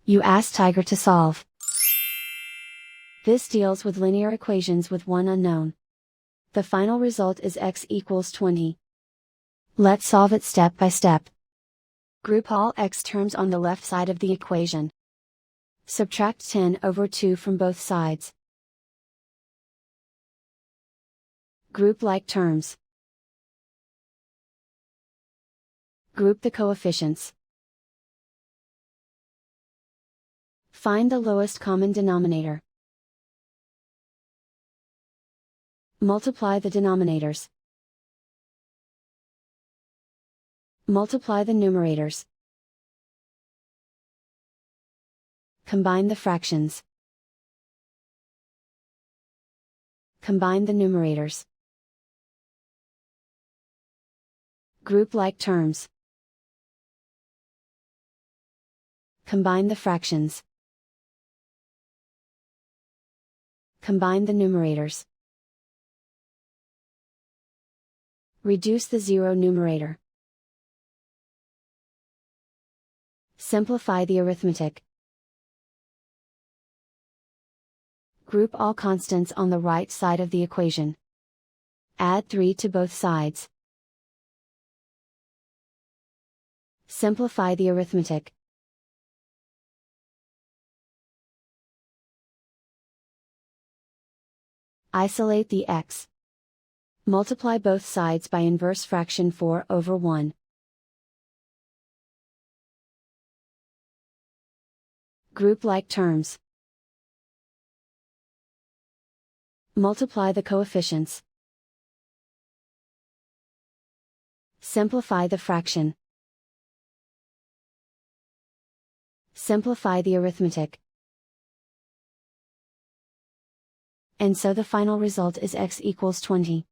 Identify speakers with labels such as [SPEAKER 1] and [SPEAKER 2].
[SPEAKER 1] You ask Tiger to solve. This deals with linear equations with one unknown. The final result is x equals 20. Let's solve it step by step. Group all x terms on the left side of the equation. Subtract 10 over 2 from both sides. Group like terms. Group the coefficients. Find the lowest common denominator. Multiply the denominators. Multiply the numerators. Combine the fractions. Combine the numerators. Group like terms. Combine the fractions. Combine the numerators. Reduce the zero numerator. Simplify the arithmetic. Group all constants on the right side of the equation. Add 3 to both sides. Simplify the arithmetic. Isolate the x. Multiply both sides by inverse fraction 4 over 1. Group like terms. Multiply the coefficients. Simplify the fraction. Simplify the arithmetic. And so the final result is x equals 20.